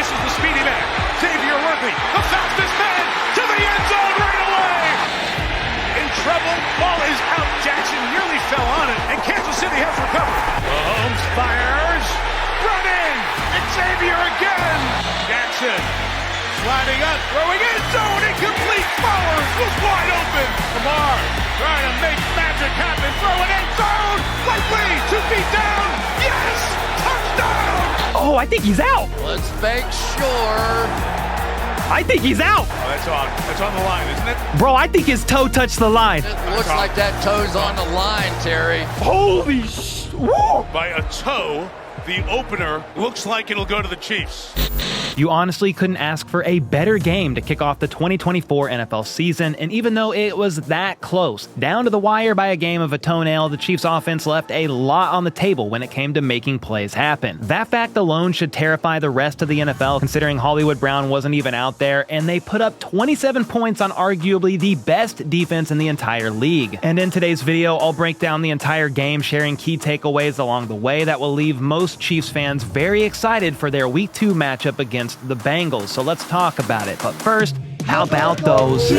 This is the speedy man, Xavier Worthy, the fastest man to the end zone right away. In trouble, ball is out. Jackson nearly fell on it, and Kansas City has recovered. Mahomes fires, running, Xavier again. Jackson sliding up, throwing end zone, incomplete. Flowers was wide open. Lamar trying to make magic happen, throwing end zone, likely 2 feet down. Yes, touchdown. Oh, I think he's out. Let's make sure. I think he's out. Oh, that's on the line, isn't it? Bro, I think his toe touched the line. It looks like that toe's on the line, Terry. Holy woo! By a toe, the opener looks like it'll go to the Chiefs. You honestly couldn't ask for a better game to kick off the 2024 NFL season, and even though it was that close, down to the wire by a game of a toenail, the Chiefs offense left a lot on the table when it came to making plays happen. That fact alone should terrify the rest of the NFL, considering Hollywood Brown wasn't even out there, and they put up 27 points on arguably the best defense in the entire league. And in today's video, I'll break down the entire game, sharing key takeaways along the way that will leave most Chiefs fans very excited for their Week 2 matchup against the Bengals. So let's talk about it. But first, how about those?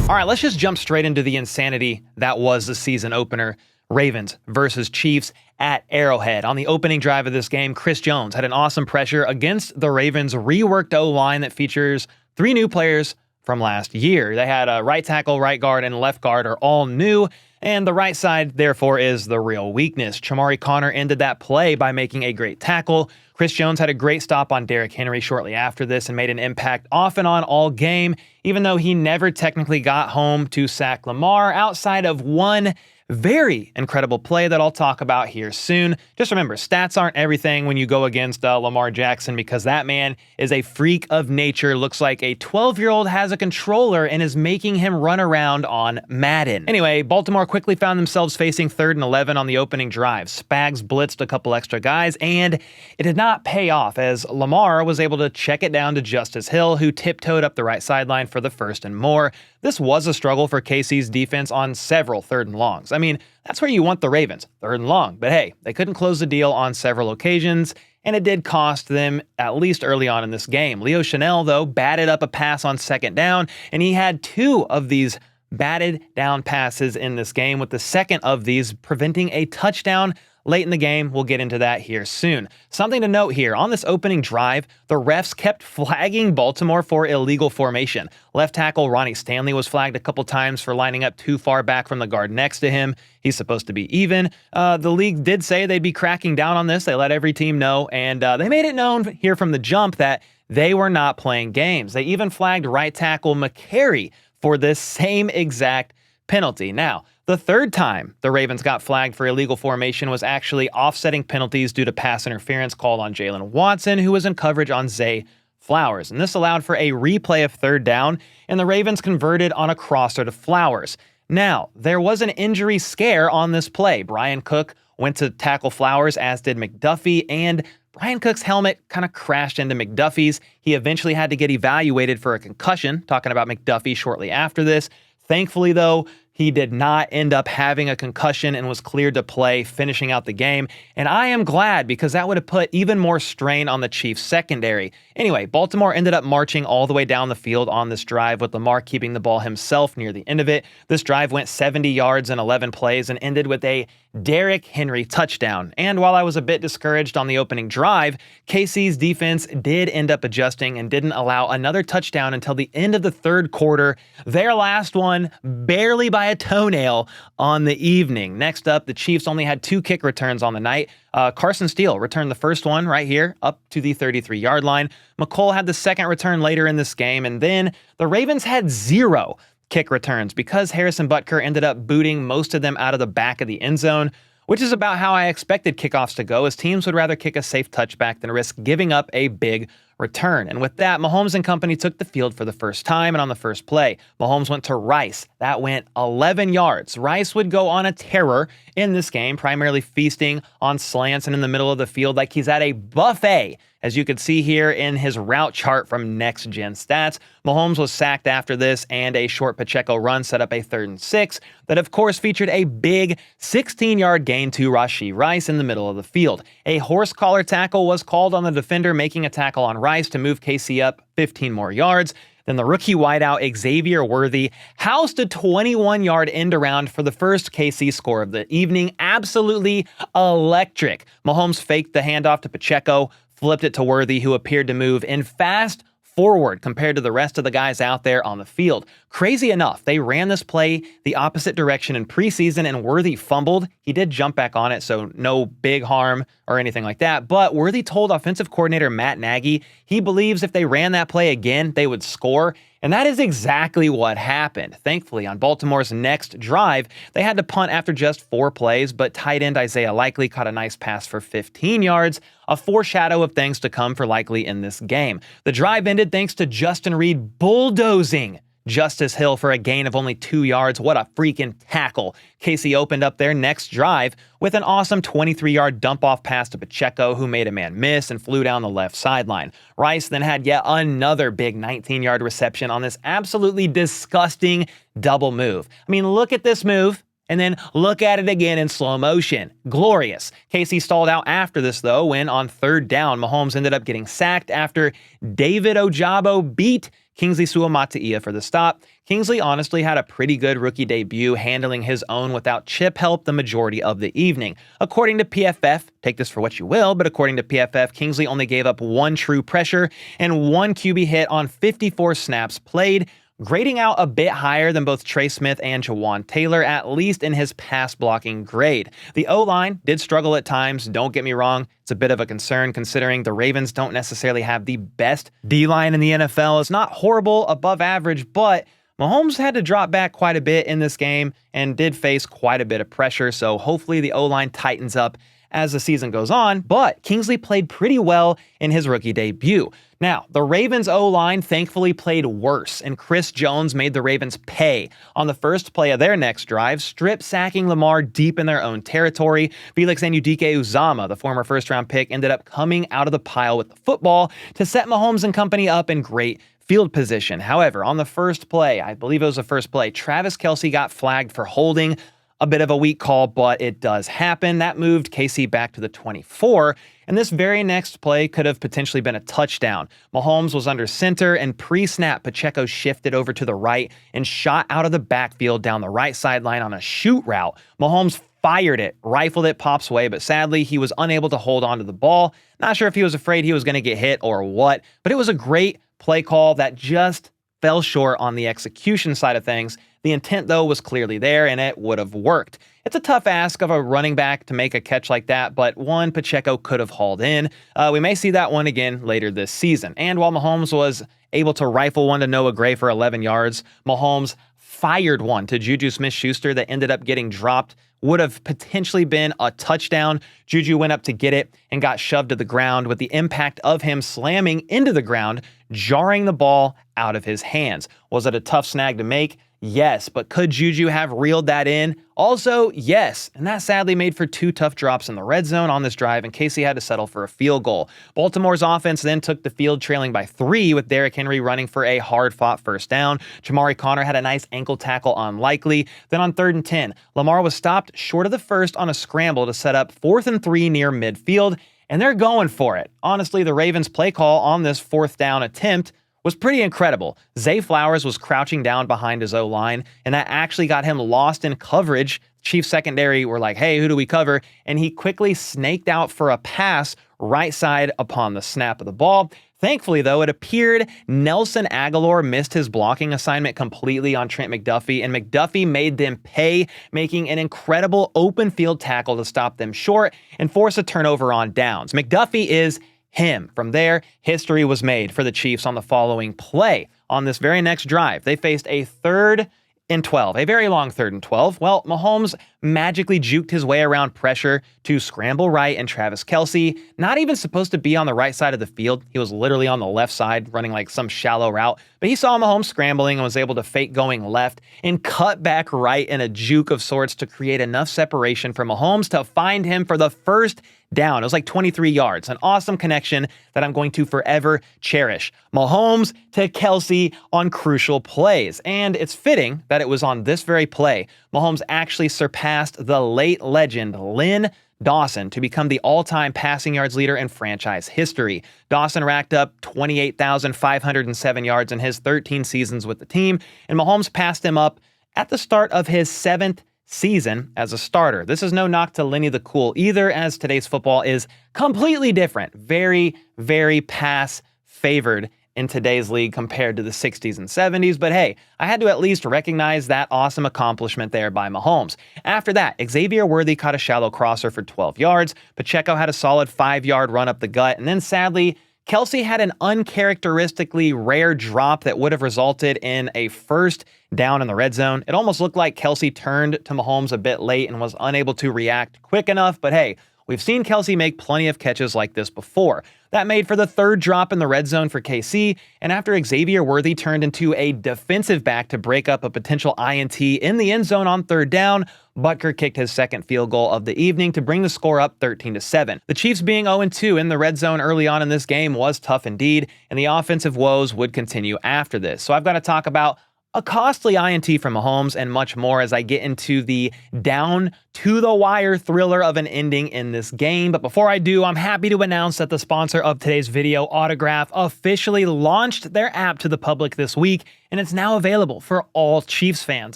All right, let's just jump straight into the insanity that was the season opener. Ravens versus Chiefs at Arrowhead. On the opening drive of this game, Chris Jones had an awesome pressure against the Ravens' reworked O-line that features 3 new players from last year. They had a right tackle, right guard, and left guard are all new, and the right side, therefore, is the real weakness. Chamari Connor ended that play by making a great tackle. Chris Jones had a great stop on Derrick Henry shortly after this and made an impact off and on all game, even though he never technically got home to sack Lamar outside of one very incredible play that I'll talk about here soon. Just remember, stats aren't everything when you go against Lamar Jackson, because that man is a freak of nature. Looks like a 12-year-old has a controller and is making him run around on Madden. Anyway, Baltimore quickly found themselves facing 3rd and 11 on the opening drive. Spags blitzed a couple extra guys, and it did not pay off as Lamar was able to check it down to Justice Hill, who tiptoed up the right sideline for the 1st and more. This was a struggle for KC's defense on several 3rd and longs. I mean, that's where you want the Ravens, 3rd and long. But hey, they couldn't close the deal on several occasions, and it did cost them at least early on in this game. Leo Chanel, though, batted up a pass on 2nd down, and he had 2 of these batted down passes in this game, with the 2nd of these preventing a touchdown late in the game. We'll get into that here soon. Something to note here, on this opening drive, the refs kept flagging Baltimore for illegal formation. Left tackle Ronnie Stanley was flagged a couple times for lining up too far back from the guard next to him. He's supposed to be even. The league did say they'd be cracking down on this. They let every team know, and they made it known here from the jump that they were not playing games. They even flagged right tackle McCary for this same exact penalty. Now, the 3rd time the Ravens got flagged for illegal formation was actually offsetting penalties due to pass interference called on Jalen Watson, who was in coverage on Zay Flowers. And this allowed for a replay of 3rd down, and the Ravens converted on a crosser to Flowers. Now, there was an injury scare on this play. Brian Cook went to tackle Flowers, as did McDuffie, and Brian Cook's helmet kind of crashed into McDuffie's. He eventually had to get evaluated for a concussion, talking about McDuffie shortly after this. Thankfully, though, he did not end up having a concussion and was cleared to play, finishing out the game. And I am glad, because that would have put even more strain on the Chiefs' secondary. Anyway, Baltimore ended up marching all the way down the field on this drive, with Lamar keeping the ball himself near the end of it. This drive went 70 yards in 11 plays and ended with a Derrick Henry touchdown. And while I was a bit discouraged on the opening drive, KC's defense did end up adjusting and didn't allow another touchdown until the end of the 3rd quarter. Their last one barely by a toenail on the evening. Next up, the Chiefs only had 2 kick returns on the night. Carson Steele returned the first one right here up to the 33-yard line. McColl had the 2nd return later in this game, and then the Ravens had 0 kick returns because Harrison Butker ended up booting most of them out of the back of the end zone, which is about how I expected kickoffs to go, as teams would rather kick a safe touchback than risk giving up a big return. And with that, Mahomes and company took the field for the first time, and on the first play, Mahomes went to Rice. That went 11 yards. Rice would go on a terror in this game, primarily feasting on slants and in the middle of the field like he's at a buffet. As you could see here in his route chart from Next Gen Stats, Mahomes was sacked after this, and a short Pacheco run set up a 3rd and 6 that of course featured a big 16-yard gain to Rashee Rice in the middle of the field. A horse collar tackle was called on the defender, making a tackle on Rice to move KC up 15 more yards. Then the rookie wideout Xavier Worthy housed a 21-yard end around for the first KC score of the evening. Absolutely electric. Mahomes faked the handoff to Pacheco, flipped it to Worthy, who appeared to move in fast forward compared to the rest of the guys out there on the field. Crazy enough, they ran this play the opposite direction in preseason, and Worthy fumbled. He did jump back on it, so no big harm or anything like that. But Worthy told offensive coordinator Matt Nagy he believes if they ran that play again, they would score. And that is exactly what happened. Thankfully, on Baltimore's next drive, they had to punt after just 4 plays, but tight end Isaiah Likely caught a nice pass for 15 yards, a foreshadow of things to come for Likely in this game. The drive ended thanks to Justin Reed bulldozing Justice Hill for a gain of only 2 yards. What a freaking tackle. KC opened up their next drive with an awesome 23-yard dump-off pass to Pacheco, who made a man miss and flew down the left sideline. Rice then had yet another big 19-yard reception on this absolutely disgusting double move. I mean, look at this move, and then look at it again in slow motion. Glorious. KC stalled out after this, though, when on 3rd down, Mahomes ended up getting sacked after David Ojabo beat Kingsley Suamataia for the stop. Kingsley honestly had a pretty good rookie debut, handling his own without chip help the majority of the evening. According to PFF, take this for what you will, but according to PFF, Kingsley only gave up 1 true pressure and 1 QB hit on 54 snaps played, grading out a bit higher than both Trey Smith and Jawan Taylor, at least in his pass blocking grade. The O-line did struggle at times, don't get me wrong. It's a bit of a concern considering the Ravens don't necessarily have the best D-line in the NFL. It's not horrible, above average, but Mahomes had to drop back quite a bit in this game and did face quite a bit of pressure, so hopefully the O-line tightens up as the season goes on, but Kingsley played pretty well in his rookie debut. Now, the Ravens O-line thankfully played worse, and Chris Jones made the Ravens pay on the first play of their next drive, strip sacking Lamar deep in their own territory. Felix Anudike-Uzomah, the former first-round pick, ended up coming out of the pile with the football to set Mahomes and company up in great field position. However, on the first play, I believe it was the first play, Travis Kelce got flagged for holding. A bit of a weak call, but it does happen. That moved KC back to the 24, and this very next play could have potentially been a touchdown. Mahomes was under center, and pre-snap, Pacheco shifted over to the right and shot out of the backfield down the right sideline on a shoot route. Mahomes fired it, rifled it Pop's way, but sadly, he was unable to hold on to the ball. Not sure if he was afraid he was going to get hit or what, but it was a great play call that just fell short on the execution side of things. The intent, though, was clearly there, and it would have worked. It's a tough ask of a running back to make a catch like that, but one Pacheco could have hauled in. We may see that one again later this season. And while Mahomes was able to rifle one to Noah Gray for 11 yards, Mahomes fired one to Juju Smith-Schuster that ended up getting dropped. Would have potentially been a touchdown. Juju went up to get it and got shoved to the ground, with the impact of him slamming into the ground, jarring the ball out of his hands. Was it a tough snag to make? Yes, but could Juju have reeled that in? Also, yes, and that sadly made for 2 tough drops in the red zone on this drive, and KC had to settle for a field goal. Baltimore's offense then took the field trailing by 3, with Derrick Henry running for a hard-fought first down. Jamari Connor had a nice ankle tackle on Likely. Then on 3rd and 10, Lamar was stopped short of the first on a scramble to set up 4th and 3 near midfield, and they're going for it. Honestly, the Ravens' play call on this 4th down attempt was pretty incredible. Zay Flowers was crouching down behind his O-line, and that actually got him lost in coverage. Chiefs secondary were like, hey, who do we cover? And he quickly snaked out for a pass right side upon the snap of the ball. Thankfully, though, it appeared Nelson Aguilar missed his blocking assignment completely on Trent McDuffie, and McDuffie made them pay, making an incredible open field tackle to stop them short and force a turnover on downs. McDuffie is him. From there, history was made for the Chiefs on the following play. On this very next drive, they faced a 3rd and 12, a very long 3rd and 12. Well, Mahomes magically juked his way around pressure to scramble right, and Travis Kelce, not even supposed to be on the right side of the field. He was literally on the left side running like some shallow route, but he saw Mahomes scrambling and was able to fake going left and cut back right in a juke of sorts to create enough separation for Mahomes to find him for the first down. It was like 23 yards, an awesome connection that I'm going to forever cherish. Mahomes to Kelce on crucial plays. And it's fitting that it was on this very play Mahomes actually surpassed the late legend Lynn Dawson to become the all-time passing yards leader in franchise history. Dawson racked up 28,507 yards in his 13 seasons with the team, and Mahomes passed him up at the start of his 7th season as a starter. This is no knock to Lenny the Cool either, as today's football is completely different. Very, very pass favored in today's league compared to the 60s and 70s, but hey, I had to at least recognize that awesome accomplishment there by Mahomes. After that, Xavier Worthy caught a shallow crosser for 12 yards, Pacheco had a solid 5-yard run up the gut, and then sadly, Kelce had an uncharacteristically rare drop that would have resulted in a first down in the red zone. It almost looked like Kelce turned to Mahomes a bit late and was unable to react quick enough, but hey, we've seen Kelce make plenty of catches like this before. That made for the 3rd drop in the red zone for KC, and after Xavier Worthy turned into a defensive back to break up a potential INT in the end zone on 3rd down, Butker kicked his 2nd field goal of the evening to bring the score up 13-7. The Chiefs being 0-2 in the red zone early on in this game was tough indeed, and the offensive woes would continue after this. So I've got to talk about a costly INT from Mahomes and much more as I get into the down-to-the-wire thriller of an ending in this game. But before I do, I'm happy to announce that the sponsor of today's video, Autograph, officially launched their app to the public this week, and it's now available for all Chiefs fans.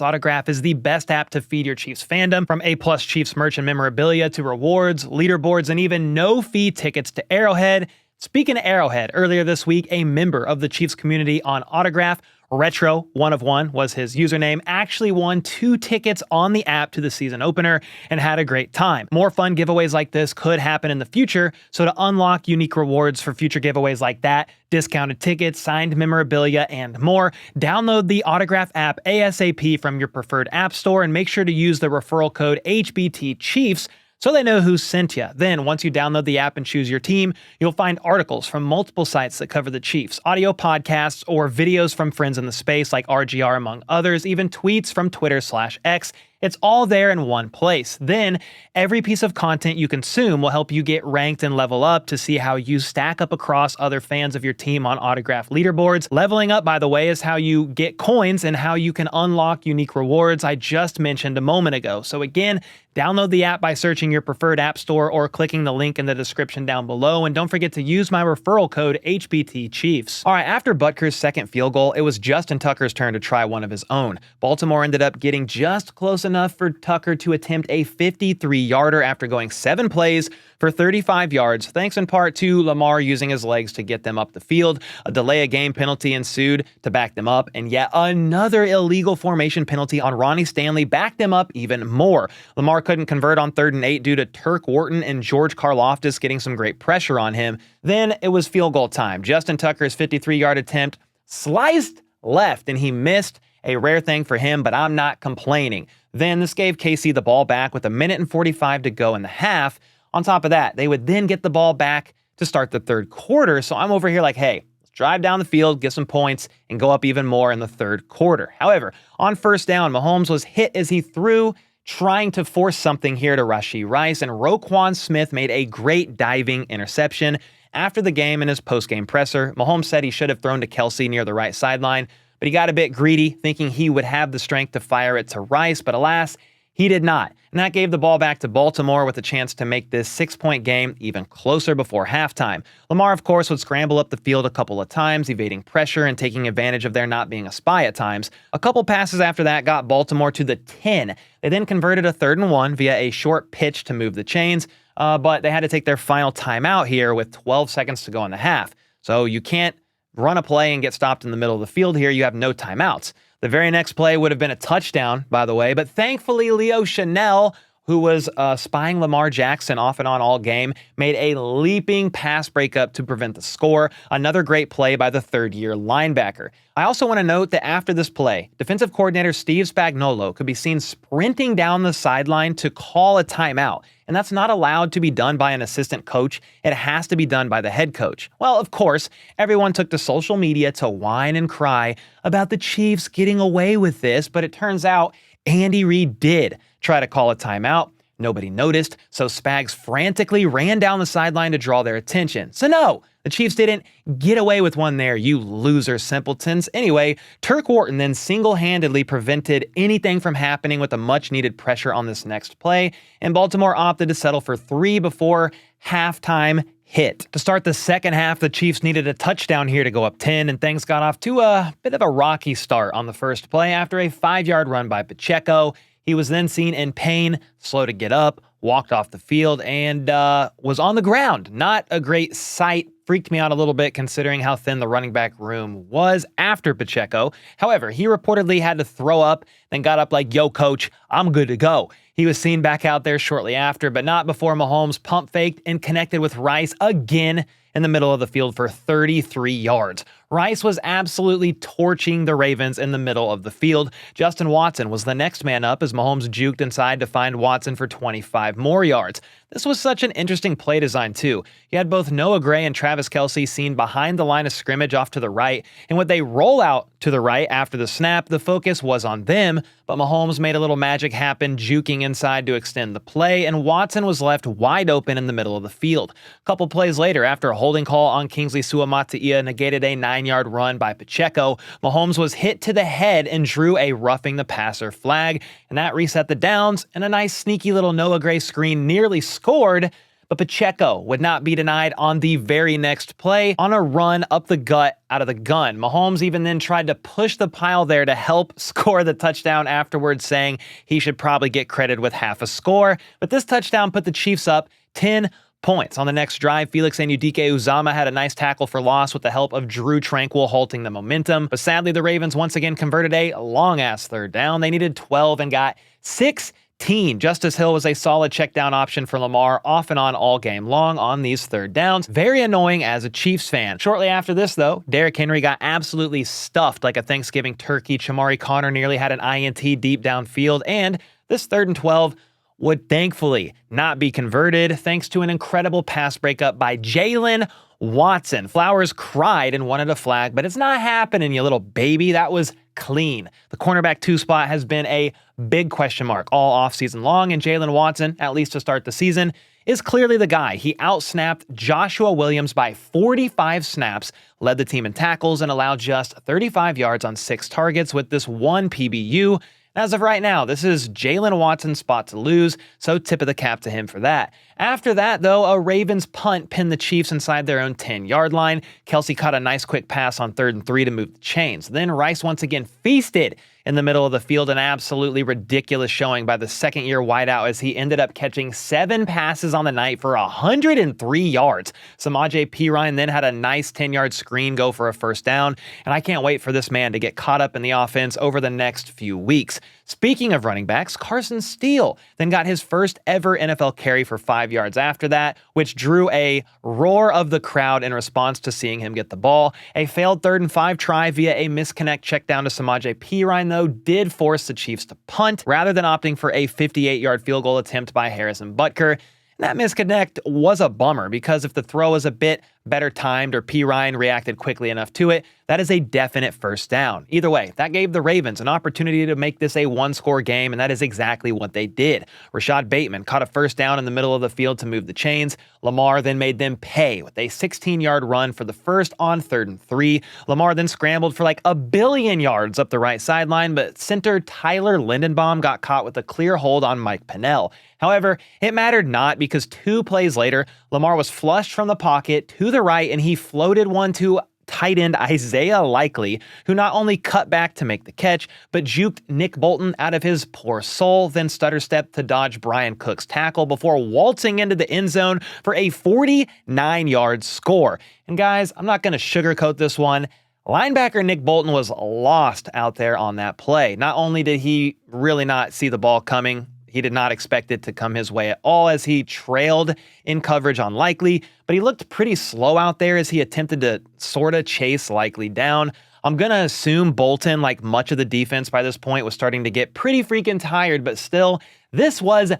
Autograph is the best app to feed your Chiefs fandom, from A-plus Chiefs merch and memorabilia to rewards, leaderboards, and even no-fee tickets to Arrowhead. Speaking of Arrowhead, earlier this week, a member of the Chiefs community on Autograph, Retro 1 of 1 was his username, actually won 2 tickets on the app to the season opener and had a great time. More fun giveaways like this could happen in the future, so to unlock unique rewards for future giveaways like that, discounted tickets, signed memorabilia, and more, download the Autograph app ASAP from your preferred app store and make sure to use the referral code HBTChiefs so they know who sent you. Then, once you download the app and choose your team, you'll find articles from multiple sites that cover the Chiefs, audio podcasts, or videos from friends in the space like RGR, among others, even tweets from Twitter/X. It's all there in one place. Then, every piece of content you consume will help you get ranked and level up to see how you stack up across other fans of your team on Autograph leaderboards. Leveling up, by the way, is how you get coins and how you can unlock unique rewards I just mentioned a moment ago. So again, download the app by searching your preferred app store or clicking the link in the description down below. And don't forget to use my referral code HBTChiefs. All right, after Butker's 2nd field goal, it was Justin Tucker's turn to try one of his own. Baltimore ended up getting just close enough for Tucker to attempt a 53-yarder after going 7 plays for 35 yards, thanks in part to Lamar using his legs to get them up the field. A delay of game penalty ensued to back them up, and yet another illegal formation penalty on Ronnie Stanley backed them up even more. Lamar couldn't convert on 3rd and 8 due to Turk Wharton and George Karlaftis getting some great pressure on him. Then it was field goal time. Justin Tucker's 53-yard attempt sliced left, and he missed, a rare thing for him, but I'm not complaining. Then this gave KC the ball back with 1:45 to go in the half. On top of that, they would then get the ball back to start the 3rd quarter. So I'm over here like, hey, let's drive down the field, get some points, and go up even more in the 3rd quarter. However, on 1st down, Mahomes was hit as he threw, trying to force something here to Rashee Rice, and Roquan Smith made a great diving interception. After the game in his post-game presser, Mahomes said he should have thrown to Kelce near the right sideline, but he got a bit greedy, thinking he would have the strength to fire it to Rice, but alas, he did not. And that gave the ball back to Baltimore with a chance to make this 6-point game even closer before halftime. Lamar, of course, would scramble up the field a couple of times, evading pressure and taking advantage of there not being a spy at times. A couple passes after that got Baltimore to the 10. They then converted a 3rd and 1 via a short pitch to move the chains, but they had to take their final timeout here with 12 seconds to go in the half. So you can't run a play and get stopped in the middle of the field here. You have no timeouts. The very next play would have been a touchdown, by the way, but thankfully Leo Chanel, who was spying Lamar Jackson off and on all game, made a leaping pass breakup to prevent the score. Another great play by the third-year linebacker. I also want to note that after this play, defensive coordinator Steve Spagnuolo could be seen sprinting down the sideline to call a timeout. And that's not allowed to be done by an assistant coach. It has to be done by the head coach. Well, of course, everyone took to social media to whine and cry about the Chiefs getting away with this, but it turns out Andy Reid did try to call a timeout. Nobody noticed, so Spags frantically ran down the sideline to draw their attention. So no, the Chiefs didn't get away with one there, you loser simpletons. Anyway, Turk Wharton then single-handedly prevented anything from happening with the much-needed pressure on this next play, and Baltimore opted to settle for 3 before halftime hit. To start the second half, the Chiefs needed a touchdown here to go up 10, and things got off to a bit of a rocky start on the first play after a 5-yard run by Pacheco. He was then seen in pain, slow to get up, walked off the field, and was on the ground. Not a great sight. Freaked me out a little bit considering how thin the running back room was after Pacheco. However, he reportedly had to throw up, then got up like, "Yo, coach, I'm good to go." He was seen back out there shortly after, but not before Mahomes pump faked and connected with Rice again in the middle of the field for 33 yards. Rice was absolutely torching the Ravens in the middle of the field. Justin Watson was the next man up as Mahomes juked inside to find Watson for 25 more yards. This was such an interesting play design, too. You had both Noah Gray and Travis Kelce seen behind the line of scrimmage off to the right, and when they roll out to the right after the snap, the focus was on them, but Mahomes made a little magic happen, juking inside to extend the play, and Watson was left wide open in the middle of the field. A couple plays later, after a holding call on Kingsley Suamataia negated a 9-yard run by Pacheco, Mahomes was hit to the head and drew a roughing the passer flag, and that reset the downs, and a nice sneaky little Noah Gray screen nearly scored, but Pacheco would not be denied on the very next play on a run up the gut out of the gun. Mahomes even then tried to push the pile there to help score the touchdown afterwards, saying he should probably get credit with half a score, but this touchdown put the Chiefs up 10 points. On the next drive, Felix Anudike-Uzama had a nice tackle for loss with the help of Drew Tranquill halting the momentum, but sadly the Ravens once again converted a long-ass third down. They needed 12 and got 16. Justice Hill was a solid check down option for Lamar off and on all game long on these third downs. Very annoying as a Chiefs fan. Shortly after this, though, Derrick Henry got absolutely stuffed like a Thanksgiving turkey. Chamari Connor nearly had an INT deep downfield, and this 3rd and 12 would thankfully not be converted thanks to an incredible pass breakup by Jalen Watson. Flowers cried and wanted a flag, but it's not happening, you little baby. That was clean. The cornerback 2 spot has been a big question mark all offseason long, and Jalen Watson, at least to start the season, is clearly the guy. He outsnapped Joshua Williams by 45 snaps, led the team in tackles, and allowed just 35 yards on 6 targets with this 1 PBU. As of right now, this is Jalen Watson's spot to lose, so tip of the cap to him for that. After that, though, a Ravens punt pinned the Chiefs inside their own 10-yard line. Kelce caught a nice quick pass on 3rd and 3 to move the chains. Then Rice once again feasted in the middle of the field, an absolutely ridiculous showing by the second-year wideout as he ended up catching 7 passes on the night for 103 yards. Samaje Perine then had a nice 10-yard screen go for a first down, and I can't wait for this man to get caught up in the offense over the next few weeks. Speaking of running backs, Carson Steele then got his first ever NFL carry for 5 yards after that, which drew a roar of the crowd in response to seeing him get the ball. A failed 3rd and 5 try via a misconnect check down to Samaje Perine, though, did force the Chiefs to punt rather than opting for a 58-yard field goal attempt by Harrison Butker. That misconnect was a bummer because if the throw was a bit better timed or Perine reacted quickly enough to it, that is a definite first down. Either way, that gave the Ravens an opportunity to make this a one-score game, and that is exactly what they did. Rashad Bateman caught a first down in the middle of the field to move the chains. Lamar then made them pay with a 16-yard run for the first on 3rd and 3. Lamar then scrambled for like 1 billion yards up the right sideline, but center Tyler Lindenbaum got caught with a clear hold on Mike Pennell. However, it mattered not because 2 plays later, Lamar was flushed from the pocket to the right, and he floated one to tight end Isaiah Likely, who not only cut back to make the catch, but juked Nick Bolton out of his poor soul, then stutter stepped to dodge Brian Cook's tackle before waltzing into the end zone for a 49-yard score. And guys, I'm not going to sugarcoat this one. Linebacker Nick Bolton was lost out there on that play. Not only did he really not see the ball coming, He did not expect it to come his way at all as he trailed in coverage on Likely, but he looked pretty slow out there as he attempted to sort of chase Likely down. I'm going to assume Bolton, like much of the defense by this point, was starting to get pretty freaking tired, but still, this was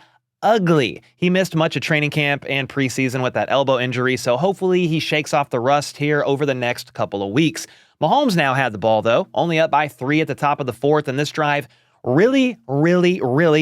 ugly. He missed much of training camp and preseason with that elbow injury, so hopefully he shakes off the rust here over the next couple of weeks. Mahomes now had the ball, though, only up by 3 at the top of the fourth, and this drive really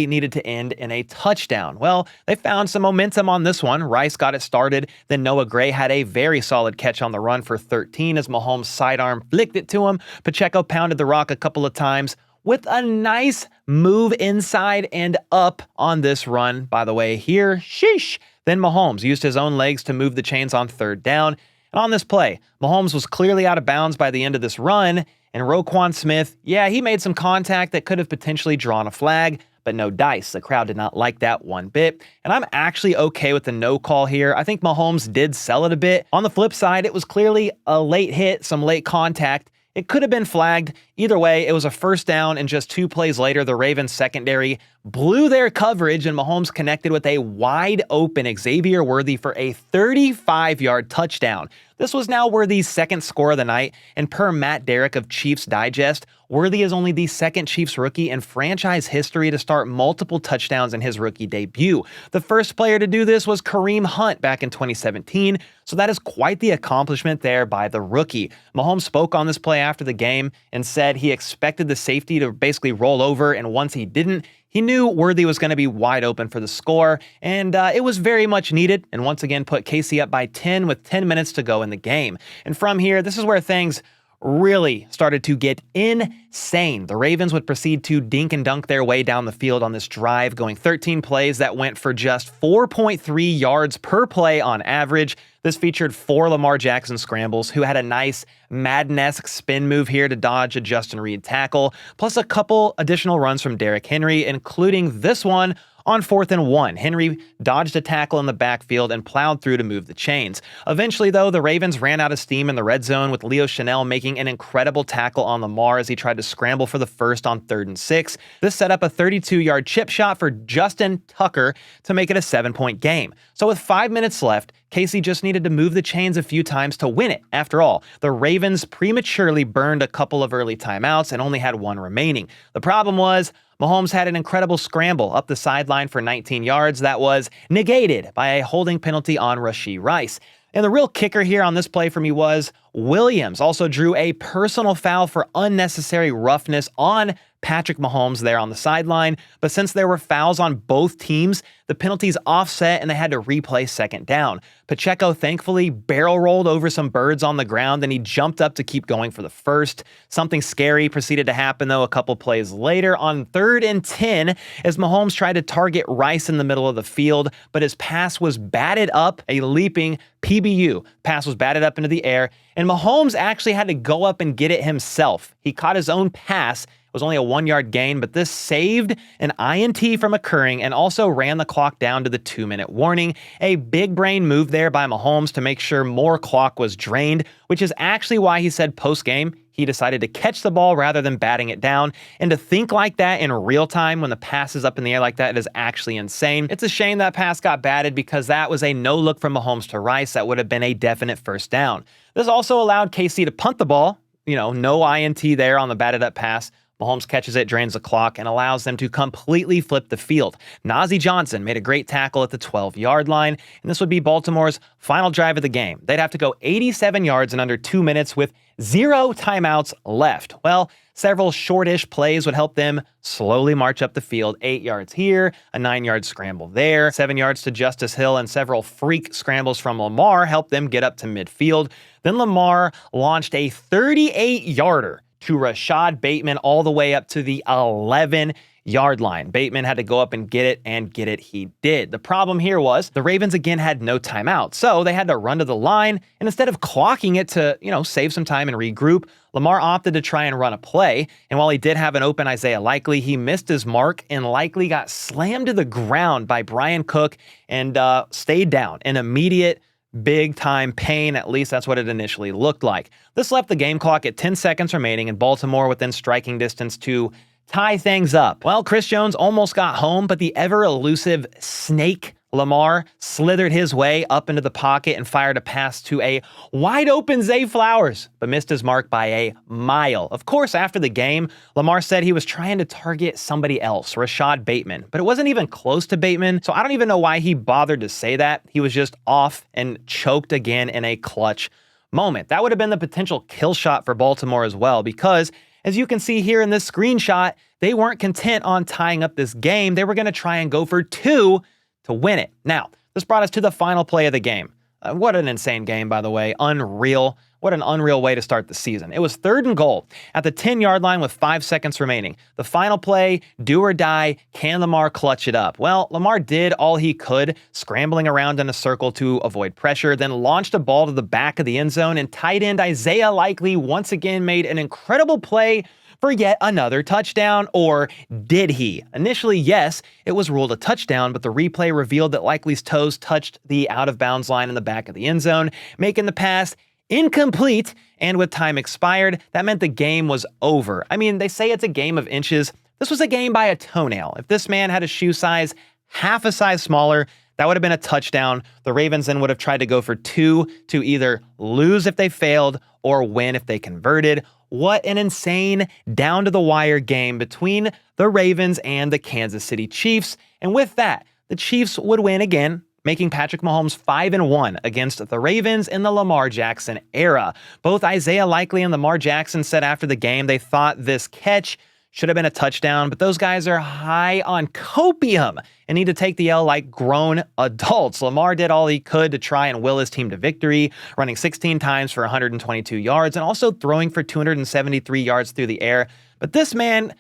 needed to end in a touchdown. Well, they found some momentum on this one. Rice got it started. Then Noah Gray had a very solid catch on the run for 13 as Mahomes' sidearm flicked it to him. Pacheco pounded the rock a couple of times with a nice move inside and up on this run, by the way, here. Sheesh. Then Mahomes used his own legs to move the chains on 3rd down. And on this play, Mahomes was clearly out of bounds by the end of this run, and Roquan Smith, yeah, he made some contact that could have potentially drawn a flag, but no dice. The crowd did not like that one bit, and I'm actually okay with the no call here. I think Mahomes did sell it a bit. On the flip side, it was clearly a late hit, some late contact. It could have been flagged. Either way, it was a 1st down, and just 2 plays later, the Ravens secondary blew their coverage, and Mahomes connected with a wide open Xavier Worthy for a 35-yard touchdown. This was now Worthy's 2nd score of the night, and per Matt Derrick of Chiefs Digest, Worthy is only the 2nd Chiefs rookie in franchise history to start multiple touchdowns in his rookie debut. The first player to do this was Kareem Hunt back in 2017, so that is quite the accomplishment there by the rookie. Mahomes spoke on this play after the game and said he expected the safety to basically roll over, and once he didn't, he knew Worthy was going to be wide open for the score, and it was very much needed, and once again put KC up by 10 with 10 minutes to go in the game. And from here, this is where things really started to get insane. The Ravens would proceed to dink and dunk their way down the field on this drive, going 13 plays that went for just 4.3 yards per play on average. This featured 4 Lamar Jackson scrambles, who had a nice Madden-esque spin move here to dodge a Justin Reed tackle, plus a couple additional runs from Derrick Henry, including this one on 4th and 1. Henry dodged a tackle in the backfield and plowed through to move the chains. Eventually, though, the Ravens ran out of steam in the red zone, with Leo Chanel making an incredible tackle on Lamar as he tried to scramble for the first on 3rd and 6. This set up a 32-yard chip shot for Justin Tucker to make it a 7-point game. So with 5 minutes left, KC just needed to move the chains a few times to win it. After all, the Ravens prematurely burned a couple of early timeouts and only had 1 remaining. The problem was, Mahomes had an incredible scramble up the sideline for 19 yards that was negated by a holding penalty on Rashee Rice. And the real kicker here on this play for me was Williams also drew a personal foul for unnecessary roughness on Patrick Mahomes there on the sideline. But since there were fouls on both teams, the penalties offset and they had to replay 2nd down. Pacheco thankfully barrel rolled over some birds on the ground and he jumped up to keep going for the first. Something scary proceeded to happen though a couple plays later on 3rd and 10 as Mahomes tried to target Rice in the middle of the field, but his pass was batted up, a leaping PBU pass was batted up into the air, and Mahomes actually had to go up and get it himself. He caught his own pass. It was only a 1-yard gain, but this saved an INT from occurring and also ran the clock down to the 2-minute warning. A big brain move there by Mahomes to make sure more clock was drained, which is actually why he said post-game he decided to catch the ball rather than batting it down. And to think like that in real time when the pass is up in the air like that is actually insane. It's a shame that pass got batted because that was a no look from Mahomes to Rice that would have been a definite 1st down. This also allowed KC to punt the ball. No INT there on the batted up pass. Mahomes catches it, drains the clock, and allows them to completely flip the field. Najee Johnson made a great tackle at the 12-yard line, and this would be Baltimore's final drive of the game. They'd have to go 87 yards in under 2 minutes with 0 timeouts left. Well, several shortish plays would help them slowly march up the field. 8 yards here, a 9-yard scramble there, 7 yards to Justice Hill, and several freak scrambles from Lamar helped them get up to midfield. Then Lamar launched a 38-yarder to Rashad Bateman all the way up to the 11-yard line. Bateman had to go up and get it he did. The problem here was the Ravens again had no timeout, so they had to run to the line, and instead of clocking it to, save some time and regroup, Lamar opted to try and run a play, and while he did have an open Isaiah Likely, he missed his mark and Likely got slammed to the ground by Brian Cook and stayed down. An immediate big-time pain, at least that's what it initially looked like. This left the game clock at 10 seconds remaining and Baltimore within striking distance to tie things up. Well, Chris Jones almost got home, but the ever-elusive snake Lamar slithered his way up into the pocket and fired a pass to a wide-open Zay Flowers, but missed his mark by a mile. Of course, after the game, Lamar said he was trying to target somebody else, Rashad Bateman, but it wasn't even close to Bateman, so I don't even know why he bothered to say that. He was just off and choked again in a clutch moment. That would have been the potential kill shot for Baltimore as well, because as you can see here in this screenshot, they weren't content on tying up this game. They were going to try and go for 2 to win it. Now, this brought us to the final play of the game. What an insane game, by the way. Unreal. What an unreal way to start the season. It was 3rd and goal at the 10-yard line with 5 seconds remaining. The final play, do or die, can Lamar clutch it up? Well, Lamar did all he could, scrambling around in a circle to avoid pressure, then launched a ball to the back of the end zone, and tight end Isaiah Likely once again made an incredible play for yet another touchdown, or did he? Initially, yes, it was ruled a touchdown, but the replay revealed that Likely's toes touched the out-of-bounds line in the back of the end zone, making the pass incomplete, and with time expired, that meant the game was over. I mean, they say it's a game of inches. This was a game by a toenail. If this man had a shoe size half a size smaller, that would have been a touchdown. The Ravens then would have tried to go for 2 to either lose if they failed or win if they converted. What an insane, down-to-the-wire game between the Ravens and the Kansas City Chiefs. And with that, the Chiefs would win again, making Patrick Mahomes 5-1 against the Ravens in the Lamar Jackson era. Both Isaiah Likely and Lamar Jackson said after the game they thought this catch should have been a touchdown, but those guys are high on copium and need to take the L like grown adults. Lamar did all he could to try and will his team to victory, running 16 times for 122 yards and also throwing for 273 yards through the air. But this man,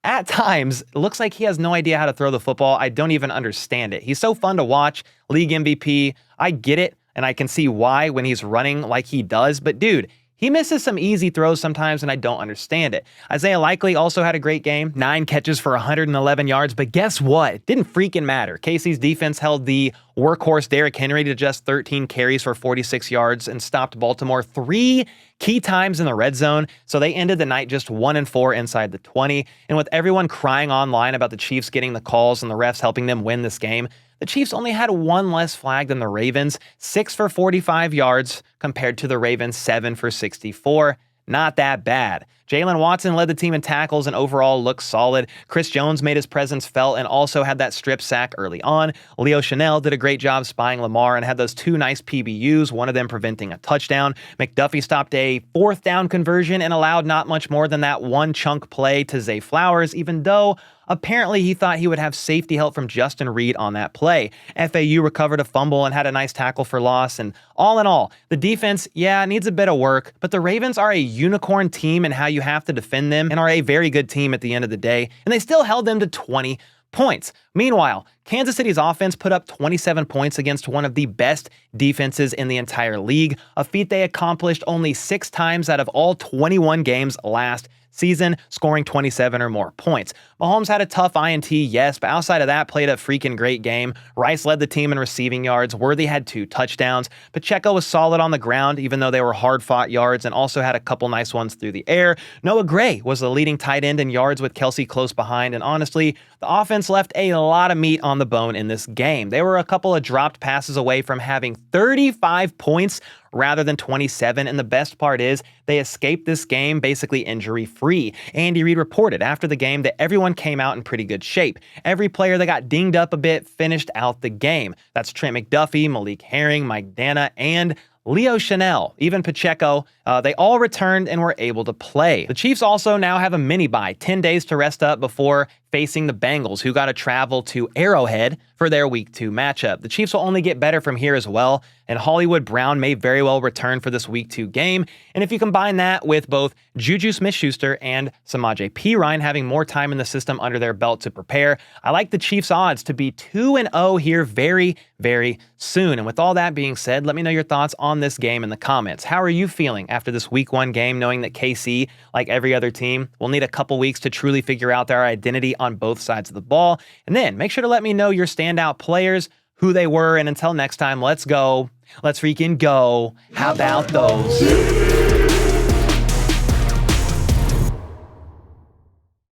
at times, looks like he has no idea how to throw the football. I don't even understand it. He's so fun to watch, league MVP. I get it, and I can see why when he's running like he does, but dude, he misses some easy throws sometimes, and I don't understand it. Isaiah Likely also had a great game, 9 catches for 111 yards, but guess what? It didn't freaking matter. KC's defense held the workhorse Derrick Henry to just 13 carries for 46 yards and stopped Baltimore 3 key times in the red zone, so they ended the night just 1-4 inside the 20. And with everyone crying online about the Chiefs getting the calls and the refs helping them win this game, the Chiefs only had 1 less flag than the Ravens, 6 for 45 yards compared to the Ravens' 7 for 64. Not that bad. Jalen Watson led the team in tackles and overall looked solid. Chris Jones made his presence felt and also had that strip sack early on. Leo Chanel did a great job spying Lamar and had those 2 nice PBUs, one of them preventing a touchdown. McDuffie stopped a 4th down conversion and allowed not much more than that 1 chunk play to Zay Flowers, even though apparently he thought he would have safety help from Justin Reed on that play. FAU recovered a fumble and had a nice tackle for loss, and all in all, the defense, yeah, needs a bit of work, but the Ravens are a unicorn team in how you have to defend them and are a very good team at the end of the day, and they still held them to 20 points. Meanwhile, Kansas City's offense put up 27 points against one of the best defenses in the entire league, a feat they accomplished only 6 times out of all 21 games last season, scoring 27 or more points. Mahomes had a tough INT, yes, but outside of that, played a freaking great game. Rice led the team in receiving yards. Worthy had 2 touchdowns. Pacheco was solid on the ground, even though they were hard-fought yards, and also had a couple nice ones through the air. Noah Gray was the leading tight end in yards with Kelsey close behind, and honestly, the offense left a lot of meat on the bone in this game. They were a couple of dropped passes away from having 35 points rather than 27, and the best part is they escaped this game basically injury-free. Andy Reid reported after the game that everyone came out in pretty good shape. Every player that got dinged up a bit finished out the game. That's Trent McDuffie, Malik Herring, Mike Dana, and Leo Chanel, even Pacheco, they all returned and were able to play. The Chiefs also now have a mini-bye, 10 days to rest up before facing the Bengals, who got to travel to Arrowhead for their Week 2 matchup. The Chiefs will only get better from here as well, and Hollywood Brown may very well return for this Week 2 game. And if you combine that with both Juju Smith-Schuster and Samaje Perine having more time in the system under their belt to prepare, I like the Chiefs' odds to be 2-0 here very, very soon. And with all that being said, let me know your thoughts on this game in the comments. How are you feeling after this Week 1 game, knowing that KC, like every other team, will need a couple weeks to truly figure out their identity on both sides of the ball? And then make sure to let me know your standout players, who they were, and until next time, let's go. Let's freaking go. How about those?